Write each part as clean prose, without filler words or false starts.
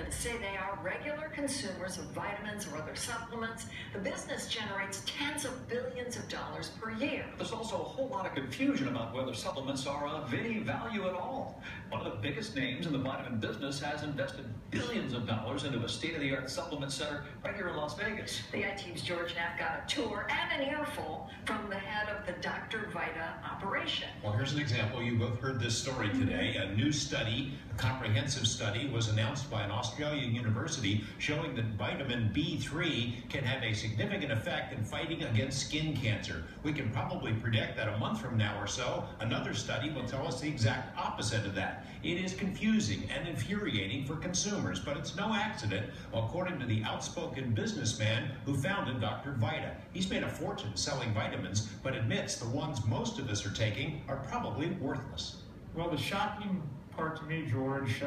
Americans say they are regular consumers of vitamins or other supplements. The business generates tens of billions of dollars per year. There's also a whole lot of confusion about whether supplements are of any value at all. One of the biggest names in the vitamin business has invested billions of dollars into a state-of-the-art supplement center right here in Las Vegas. The I-Team's George Knapp got a tour and an earful from the head of the Dr. Vita operation. Well, here's an example. You both heard this story today. A new study, a comprehensive study, was announced by an Australian university showing that vitamin B3 can have a significant effect in fighting against skin cancer. We can probably predict that a month from now or so, another study will tell us the exact opposite of that. It is confusing and infuriating for consumers, but it's no accident, according to the outspoken businessman who founded Dr. Vita. He's made a fortune selling vitamins, but admits the ones most of us are taking are probably worthless. Well, the shocking part to me, George,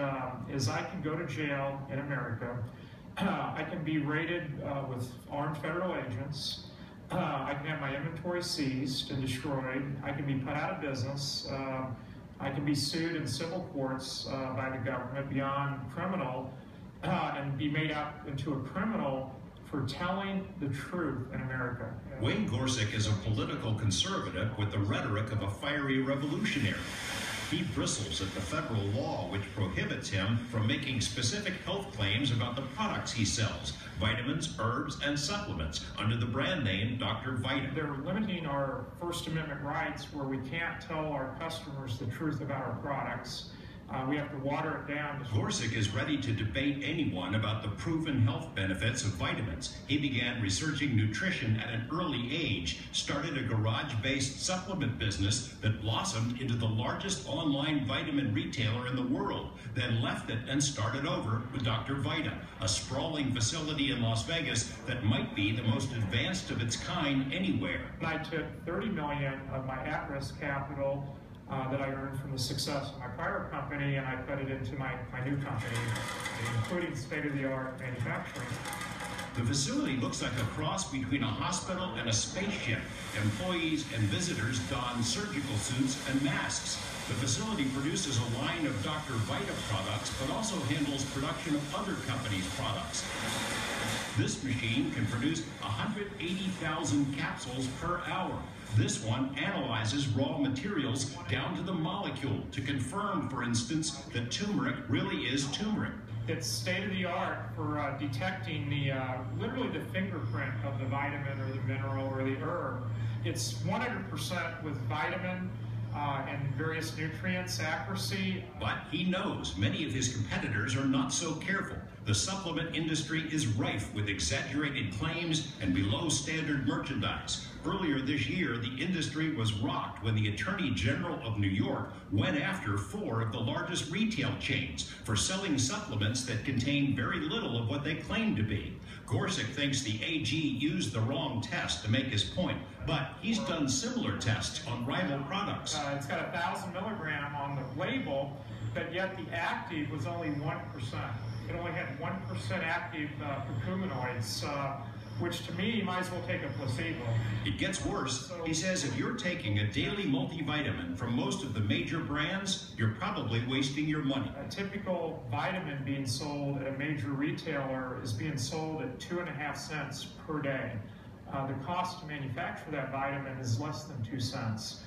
is I can go to jail in America. I can be raided with armed federal agents. I can have my inventory seized and destroyed. I can be put out of business. I can be sued in civil courts by the government beyond criminal and be made out into a criminal for telling the truth in America. Wayne Gorsek is a political conservative with the rhetoric of a fiery revolutionary. He bristles at the federal law which prohibits him from making specific health claims about the products he sells, vitamins, herbs, and supplements, under the brand name Dr. Vita. They're limiting our First Amendment rights where we can't tell our customers the truth about our products. We have to water it down. Gorsek is ready to debate anyone about the proven health benefits of vitamins. He began researching nutrition at an early age, started a garage-based supplement business that blossomed into the largest online vitamin retailer in the world, then left it and started over with Dr. Vita, a sprawling facility in Las Vegas that might be the most advanced of its kind anywhere. I took $30 million of my at-risk capital that I earned from the success of my prior company, and I put it into my new company, including state-of-the-art manufacturing. The facility looks like a cross between a hospital and a spaceship. Employees and visitors don surgical suits and masks. The facility produces a line of Dr. Vita products, but also handles production of other companies' products. This machine can produce 180,000 capsules per hour. This one analyzes raw materials down to the molecule to confirm, for instance, that turmeric really is turmeric. It's state-of-the-art for detecting literally the fingerprint of the vitamin or the mineral or the herb. It's 100% with vitamin and various nutrients accuracy. But he knows many of his competitors are not so careful. The supplement industry is rife with exaggerated claims and below-standard merchandise. Earlier this year, the industry was rocked when the Attorney General of New York went after 4 of the largest retail chains for selling supplements that contain very little of what they claim to be. Gorsek thinks the AG used the wrong test to make his point, but he's done similar tests on rival products. It's got 1,000 milligram on the label, but yet the active was only 1%. It only had 1% active curcuminoids, which to me, you might as well take a placebo. It gets worse. He says if you're taking a daily multivitamin from most of the major brands, you're probably wasting your money. A typical vitamin being sold at a major retailer is being sold at 2.5 cents per day. The cost to manufacture that vitamin is less than 2 cents.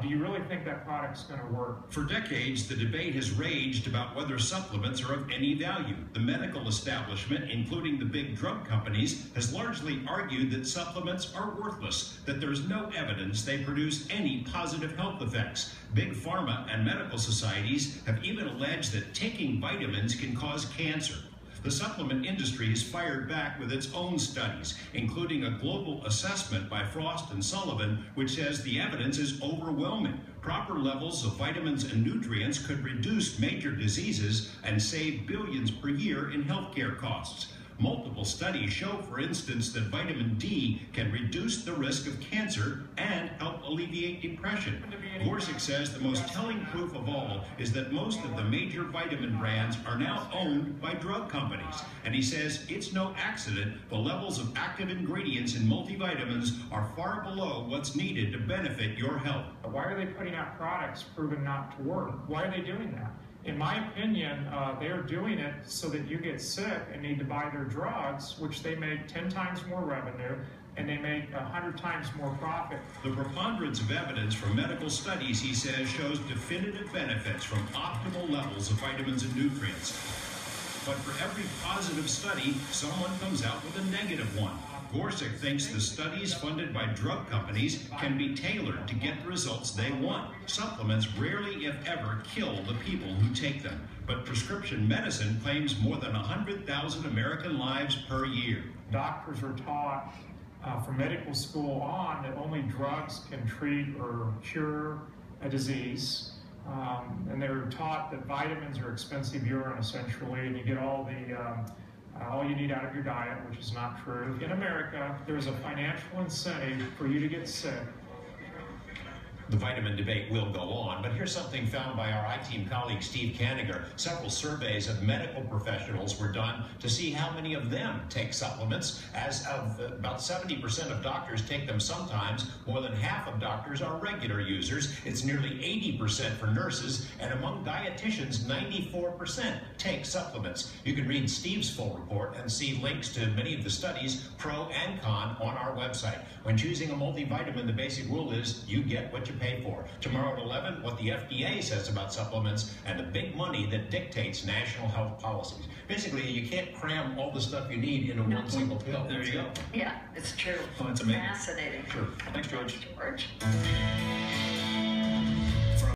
Do you really think that product's going to work? For decades, the debate has raged about whether supplements are of any value. The medical establishment, including the big drug companies, has largely argued that supplements are worthless, that there's no evidence they produce any positive health effects. Big pharma and medical societies have even alleged that taking vitamins can cause cancer. The supplement industry has fired back with its own studies, including a global assessment by Frost and Sullivan, which says the evidence is overwhelming. Proper levels of vitamins and nutrients could reduce major diseases and save billions per year in healthcare costs. Multiple studies show, for instance, that vitamin D can reduce the risk of cancer and help alleviate depression. Gorsek says the most telling proof of all is that most of the major vitamin brands are now owned by drug companies. And he says it's no accident the levels of active ingredients in multivitamins are far below what's needed to benefit your health. Why are they putting out products proven not to work? Why are they doing that? in my opinion, they're doing it so that you get sick and need to buy their drugs, which they make 10 times more revenue, and they make 100 times more profit. The preponderance of evidence from medical studies, he says, shows definitive benefits from optimal levels of vitamins and nutrients. But for every positive study, someone comes out with a negative one. Gorsek thinks the studies funded by drug companies can be tailored to get the results they want. Supplements rarely, if ever, kill the people who take them. But prescription medicine claims more than 100,000 American lives per year. Doctors are taught from medical school on that only drugs can treat or cure a disease. And they're taught that vitamins are expensive urine, essentially, and you get all you need out of your diet, which is not true. In America, there's a financial incentive for you to get sick. The vitamin debate will go on, but here's something found by our I-Team colleague Steve Kanigher. Several surveys of medical professionals were done to see how many of them take supplements. As of about 70% of doctors take them sometimes, more than half of doctors are regular users. It's nearly 80% for nurses, and among dietitians, 94% take supplements. You can read Steve's full report and see links to many of the studies, pro and con, on our website. When choosing a multivitamin, the basic rule is you get what you pay for. Tomorrow at 11, what the FDA says about supplements and the big money that dictates national health policies. Basically, you can't cram all the stuff you need into one single pill. There you go. Yeah, it's true. Oh, that's amazing. Fascinating. Sure. Thanks, George. George.